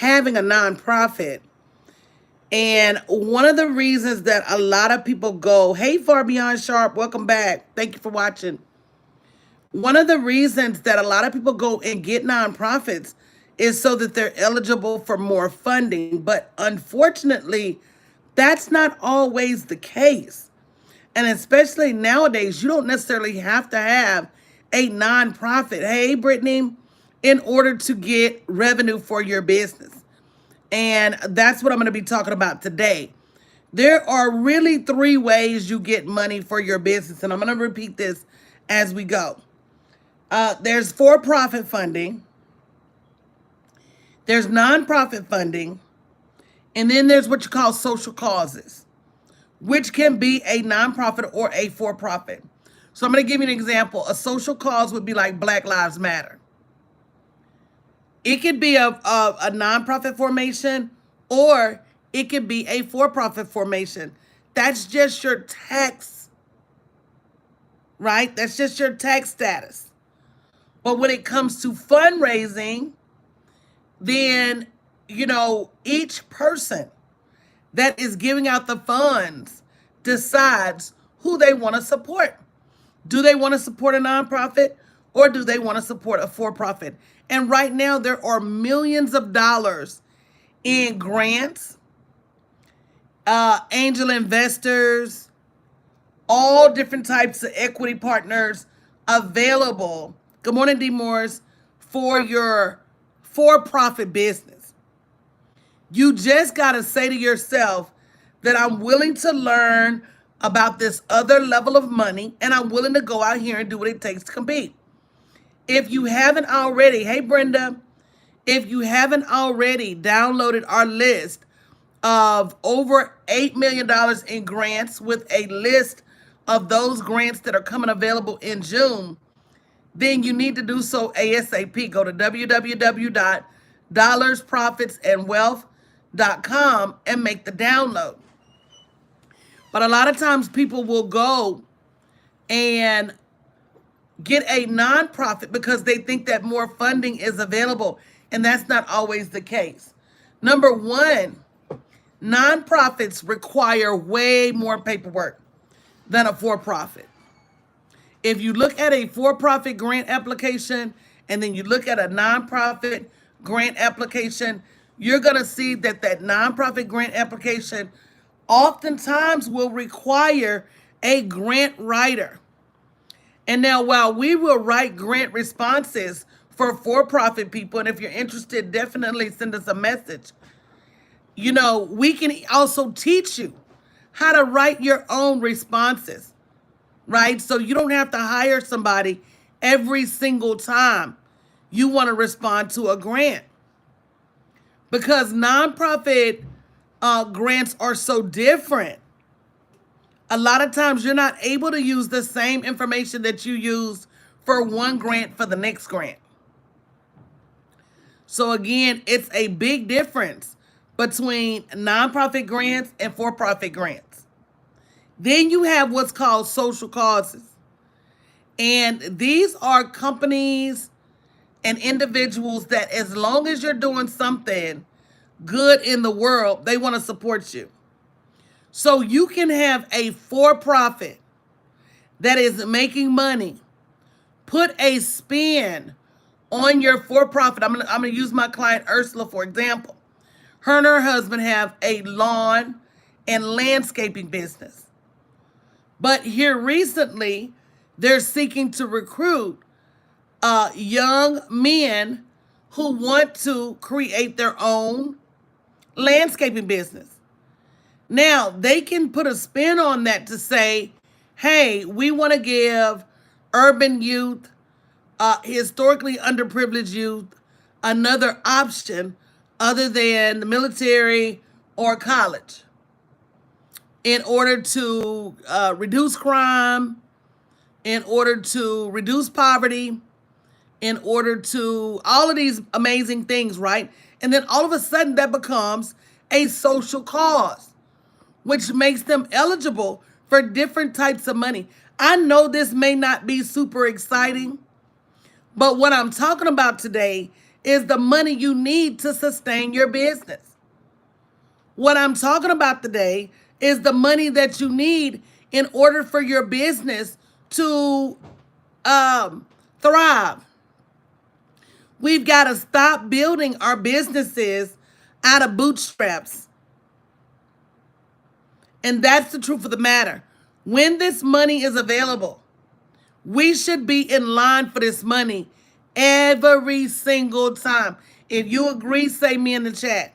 having a nonprofit. And one of the reasons that a lot of people go, hey, Far Beyond Sharp, welcome back. Thank you for watching. One of the reasons that a lot of people go and get nonprofits is so that they're eligible for more funding. But unfortunately, that's not always the case. And especially nowadays, you don't necessarily have to have a nonprofit, hey, Brittany, in order to get revenue for your business. And that's what I'm going to be talking about today. There are really three ways you get money for your business. And I'm going to repeat this as we go. There's for-profit funding. There's nonprofit funding. And then there's what you call social causes, which can be a nonprofit or a for-profit. So I'm going to give you an example. A social cause would be like Black Lives Matter. It could be a nonprofit formation, or it could be a for-profit formation. That's just your tax, right? That's just your tax status. But when it comes to fundraising, then, each person that is giving out the funds decides who they want to support. Do they want to support a nonprofit, or do they want to support a for-profit? And right now there are millions of dollars in grants, angel investors, all different types of equity partners available. Good morning, D. Morris, for your for-profit business. You just got to say to yourself that I'm willing to learn about this other level of money, and I'm willing to go out here and do what it takes to compete. If you haven't already, hey, Brenda, if you haven't already downloaded our list of over $8 million in grants with a list of those grants that are coming available in June, then you need to do so ASAP. Go to www.dollarsprofitsandwealth.com and make the download. But a lot of times people will go and get a nonprofit because they think that more funding is available, and that's not always the case. Number one, nonprofits require way more paperwork than a for-profit. If you look at a for-profit grant application and then you look at a nonprofit grant application, you're going to see that that nonprofit grant application oftentimes will require a grant writer. And now, while we will write grant responses for-profit people, and if you're interested, definitely send us a message. We can also teach you how to write your own responses, right? So you don't have to hire somebody every single time you want to respond to a grant. Because nonprofit grants are so different. A lot of times you're not able to use the same information that you use for one grant for the next grant. So again, it's a big difference between nonprofit grants and for-profit grants. Then you have what's called social causes. And these are companies and individuals that, as long as you're doing something good in the world, they want to support you. So you can have a for-profit that is making money, put a spin on your for-profit. I'm gonna use my client Ursula for example. Her and her husband have a lawn and landscaping business. But here recently, they're seeking to recruit young men who want to create their own landscaping business. Now, they can put a spin on that to say, hey, we want to give urban youth, historically underprivileged youth, another option other than the military or college in order to reduce crime, in order to reduce poverty, in order to all of these amazing things, right? And then all of a sudden that becomes a social cause, which makes them eligible for different types of money. I know this may not be super exciting, but what I'm talking about today is the money you need to sustain your business. What I'm talking about today is the money that you need in order for your business to thrive. We've got to stop building our businesses out of bootstraps. And that's the truth of the matter. When this money is available, we should be in line for this money every single time. If you agree, say me in the chat.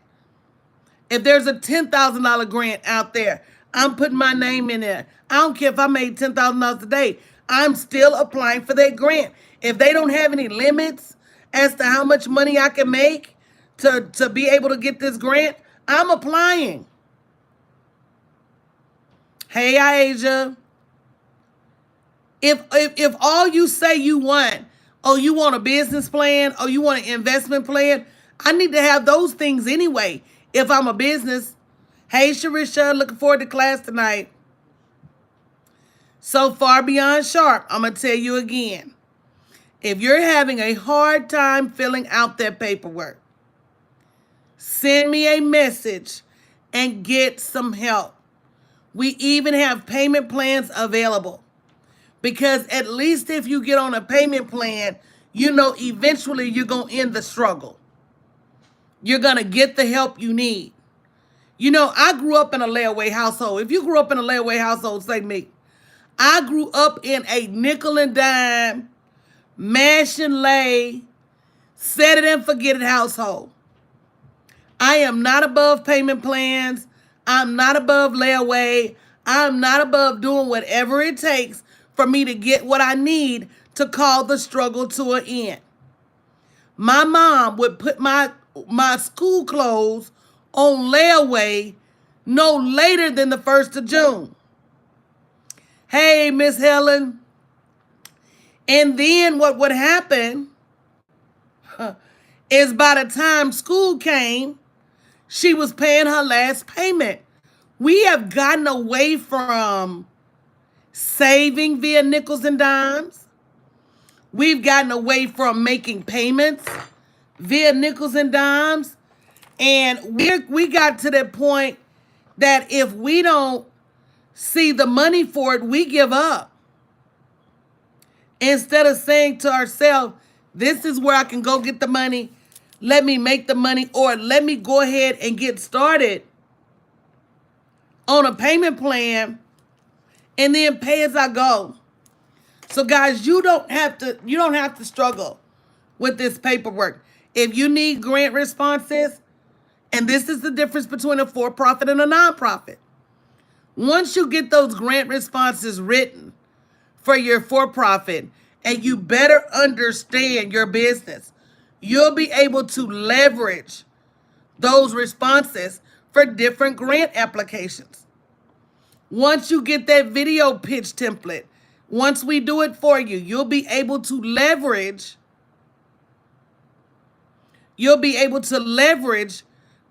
If there's a $10,000 grant out there, I'm putting my name in there. I don't care if I made $10,000 a day. I'm still applying for that grant. If they don't have any limits as to how much money I can make to be able to get this grant, I'm applying. Hey, Asia. If all you say you want, oh, you want a business plan, oh, you want an investment plan, I need to have those things anyway if I'm a business. Hey, Sharisha, looking forward to class tonight. So far beyond sharp, I'm going to tell you again. If you're having a hard time filling out that paperwork, send me a message and get some help. We even have payment plans available. Because at least if you get on a payment plan, you know eventually you're going to end the struggle. You're going to get the help you need. You know, I grew up in a layaway household. If you grew up in a layaway household, say me. I grew up in a nickel and dime, mash and lay, set it and forget it household. I am not above payment plans. I'm not above layaway. I'm not above doing whatever it takes for me to get what I need to call the struggle to an end. My mom would put my school clothes on layaway no later than the 1st of June. Hey, Miss Helen. And then what would happen is by the time school came, she was paying her last payment. We have gotten away from saving via nickels and dimes. We've gotten away from making payments via nickels and dimes. And we got to that point that if we don't see the money for it, we give up. Instead of saying to ourselves, this is where I can go get the money. Let me make the money, or let me go ahead and get started on a payment plan and then pay as I go. So guys, you don't have to struggle with this paperwork. If you need grant responses, and this is the difference between a for-profit and a nonprofit. Once you get those grant responses written for your for-profit and you better understand your business, you'll be able to leverage those responses for different grant applications. Once you get that video pitch template, once we do it for you, you'll be able to leverage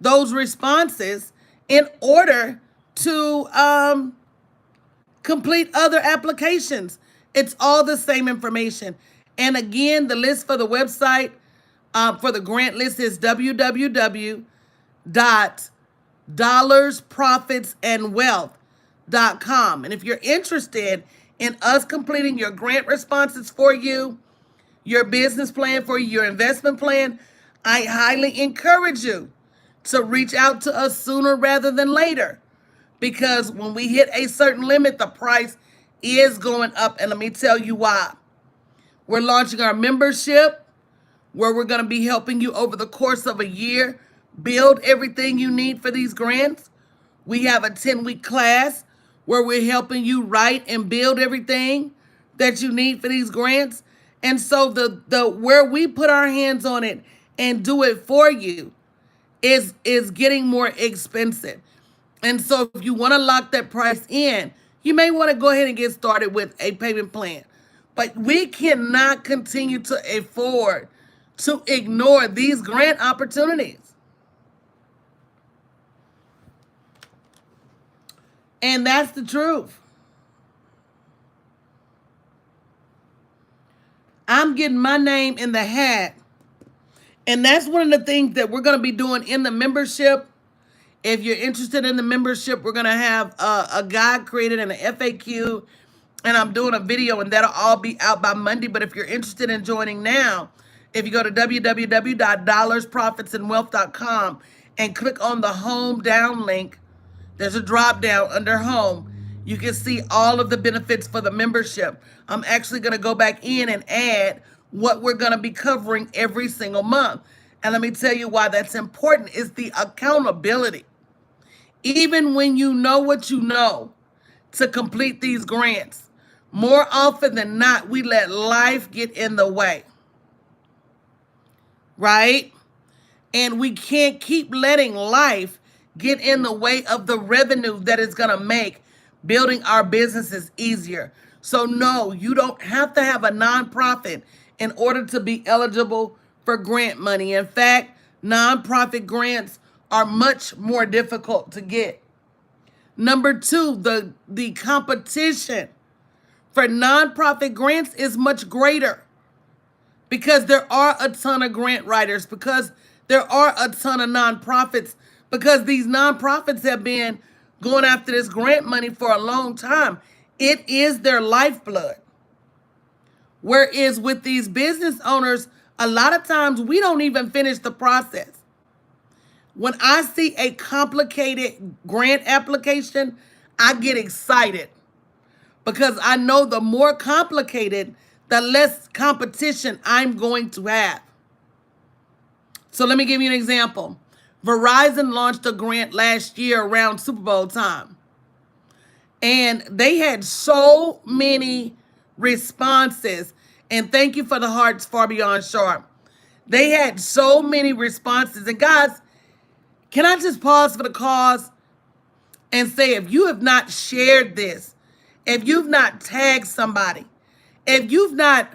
those responses in order to complete other applications. It's all the same information. And again, the list for the website for the grant list is www.dollarsprofitsandwealth.com. And if you're interested in us completing your grant responses for you, your business plan for you, your investment plan, I highly encourage you to reach out to us sooner rather than later. Because when we hit a certain limit, the price is going up. And let me tell you why. We're launching our membership, where we're going to be helping you over the course of a year build everything you need for these grants. We have a 10-week class where we're helping you write and build everything that you need for these grants. And so the where we put our hands on it and do it for you is getting more expensive. And so if you want to lock that price in, you may want to go ahead and get started with a payment plan. But we cannot continue to afford to ignore these grant opportunities. And that's the truth. I'm getting my name in the hat And that's one of the things that we're going to be doing in the membership. If you're interested in the membership, we're going to have a guide created and an FAQ, and I'm doing a video, and that'll all be out by Monday. But if you're interested in joining now, if you go to www.dollarsprofitsandwealth.com and click on the home down link, there's a drop down under home. You can see all of the benefits for the membership. I'm actually going to go back in and add what we're going to be covering every single month. And let me tell you why that's important is the accountability. Even when you know what you know to complete these grants, more often than not, we let life get in the way, right? And we can't keep letting life get in the way of the revenue that is going to make building our businesses easier. So no, you don't have to have a nonprofit in order to be eligible for grant money. In fact, nonprofit grants are much more difficult to get. Number two, the competition for nonprofit grants is much greater because there are a ton of grant writers, because there are a ton of nonprofits, because these nonprofits have been going after this grant money for a long time. It is their lifeblood. Whereas with these business owners, a lot of times we don't even finish the process. When I see a complicated grant application, I get excited because I know the more complicated, the less competition I'm going to have. So let me give you an example. Verizon launched a grant last year around Super Bowl time. And they had so many responses. And thank you for the hearts far beyond sharp. They had so many responses. And guys, can I just pause for the cause and say, if you have not shared this, if you've not tagged somebody, if you've not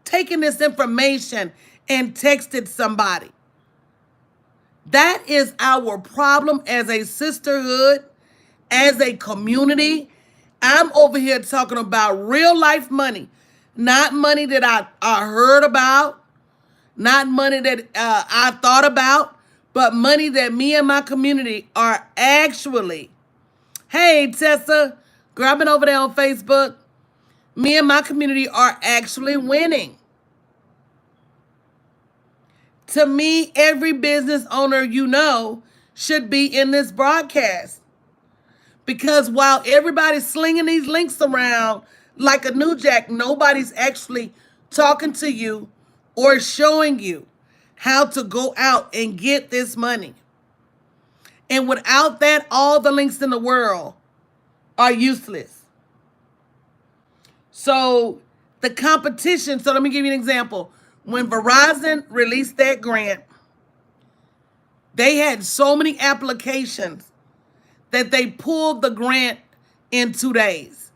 taken this information and texted somebody, that is our problem as a sisterhood, as a community. I'm over here talking about real life money, not money that I heard about, not money that I thought about, but money that me and my community are actually. Hey, Tessa, grabbing over there on Facebook. Me and my community are actually winning. To me, every business owner you know should be in this broadcast. Because while everybody's slinging these links around like a new jack, nobody's actually talking to you or showing you how to go out and get this money. And without that, all the links in the world are useless. So the competition, so let me give you an example. When Verizon released that grant, they had so many applications that they pulled the grant in 2 days.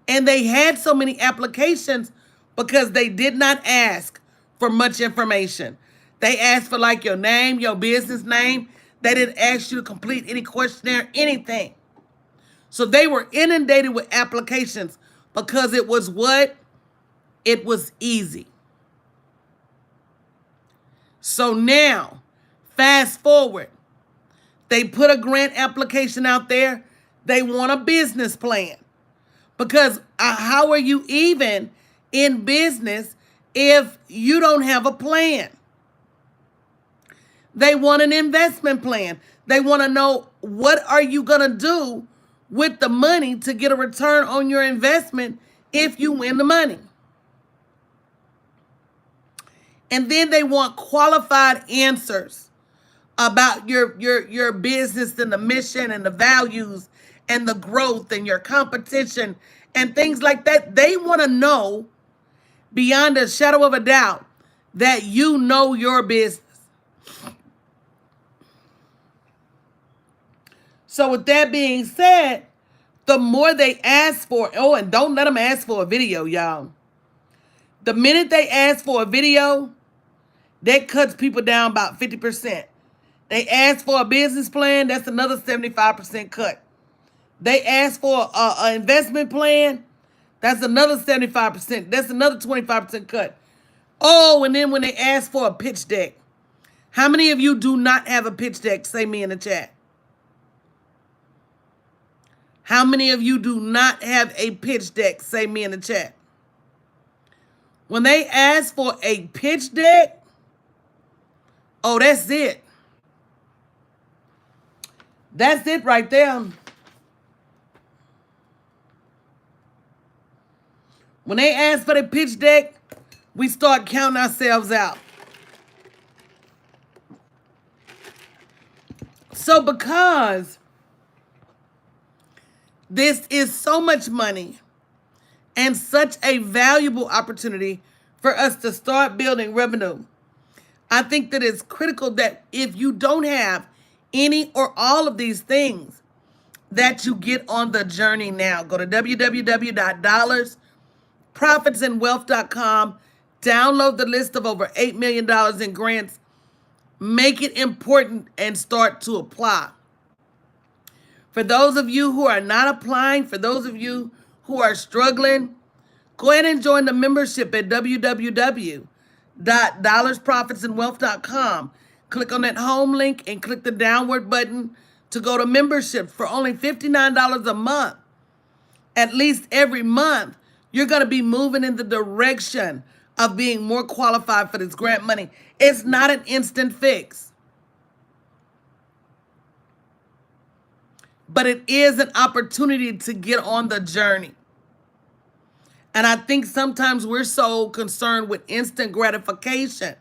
And they had so many applications because they did not ask for much information. They asked for like your name, your business name. They didn't ask you to complete any questionnaire, anything. So they were inundated with applications because it was what? It was easy. So now, fast forward. They put a grant application out there. They want a business plan. Because how are you even in business if you don't have a plan? They want an investment plan. They want to know, what are you going to do with the money to get a return on your investment if you win the money? And then they want qualified answers about your business and the mission and the values and the growth and your competition and things like that. They want to know beyond a shadow of a doubt that you know your business. So with that being said, the more they ask for, oh, and don't let them ask for a video, y'all. The minute they ask for a video, that cuts people down about 50%. They ask for a business plan, that's another 75% cut. They ask for an investment plan, that's another 75%. That's another 25% cut. Oh, and then when they ask for a pitch deck, how many of you do not have a pitch deck? Say me in the chat. How many of you do not have a pitch deck? Say me in the chat. When they ask for a pitch deck, oh, that's it. That's it right there. When they ask for the pitch deck, we start counting ourselves out. So because this is so much money and such a valuable opportunity for us to start building revenue, I think that it's critical that if you don't have any or all of these things, that you get on the journey now. Go to www.dollarsprofitsandwealth.com. Download the list of over $8 million in grants. Make it important and start to apply. For those of you who are not applying, for those of you who are struggling, go ahead and join the membership at www.dollarsprofitsandwealth.com. Click on that home link and click the downward button to go to membership for only $59 a month. At least every month, you're going to be moving in the direction of being more qualified for this grant money. It's not an instant fix, but it is an opportunity to get on the journey. And I think sometimes we're so concerned with instant gratification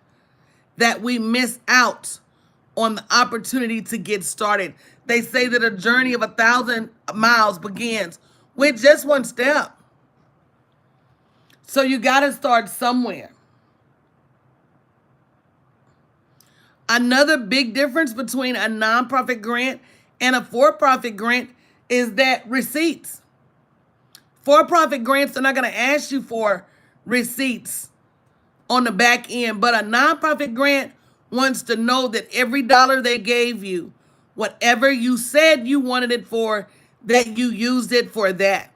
that we miss out on the opportunity to get started. They say that a journey of 1,000 miles begins with just one step. So you got to start somewhere. Another big difference between a nonprofit grant and a for-profit grant is that receipts. For-profit grants are not going to ask you for receipts on the back end, but a nonprofit grant wants to know that every dollar they gave you, whatever you said you wanted it for, that you used it for that.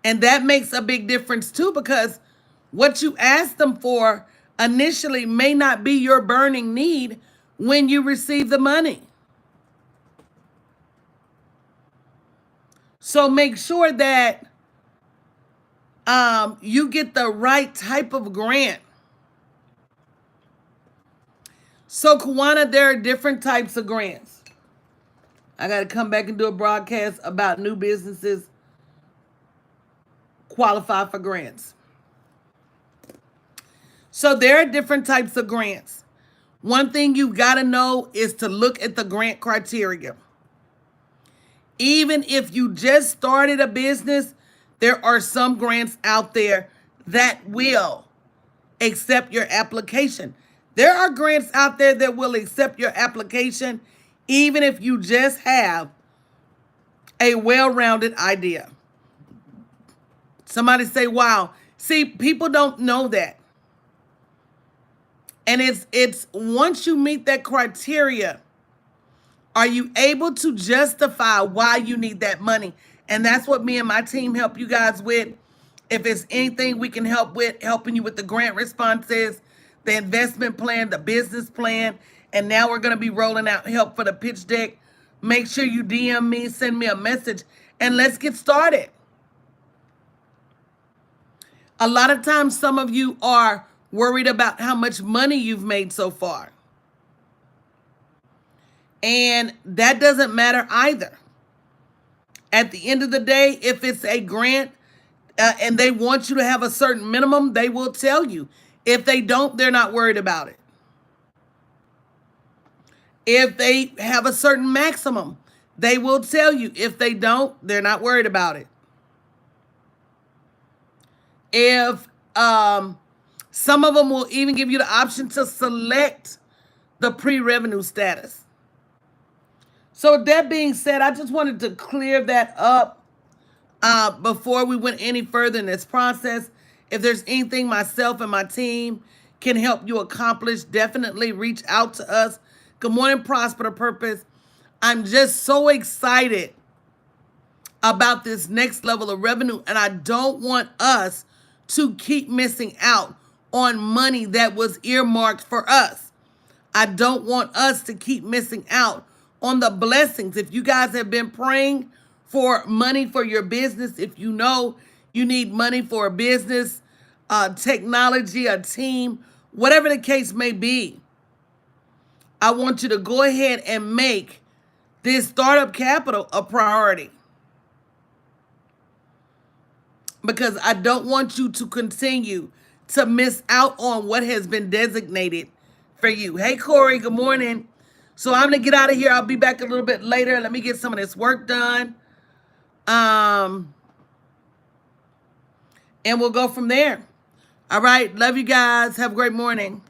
And that makes a big difference too, because what you asked them for initially may not be your burning need when you receive the money. So make sure that you get the right type of grant. So Kawana, there are different types of grants. I got to come back and do a broadcast about new businesses qualify for grants. So there are different types of grants. One thing you've got to know is to look at the grant criteria. Even if you just started a business, there are some grants out there that will accept your application. There are grants out there that will accept your application even if you just have a well-rounded idea. Somebody say, wow. See, people don't know that. And it's once you meet that criteria, are you able to justify why you need that money? And that's what me and my team help you guys with. If it's anything we can help with, helping you with the grant responses, the investment plan, the business plan, and now we're going to be rolling out help for the pitch deck. Make sure you DM me, send me a message, and let's get started. A lot of times, some of you are worried about how much money you've made so far. And that doesn't matter either. At the end of the day, if it's a grant and they want you to have a certain minimum, they will tell you. If they don't, they're not worried about it. If they have a certain maximum, they will tell you. If they don't, they're not worried about it. If some of them will even give you the option to select the pre-revenue status. So with that being said, I just wanted to clear that up before we went any further in this process. If there's anything myself and my team can help you accomplish, definitely reach out to us. Good morning, Prosper to Purpose. I'm just so excited about this next level of revenue, and I don't want us to keep missing out on money that was earmarked for us. I don't want us to keep missing out on the blessings. If you guys have been praying for money for your business, if you know you need money for a business, technology, a team, whatever the case may be, I want you to go ahead and make this startup capital a priority. Because I don't want you to continue to miss out on what has been designated for you. Hey, Corey, good morning. So I'm going to get out of here. I'll be back a little bit later. Let me get some of this work done. And we'll go from there. All right. Love you guys. Have a great morning.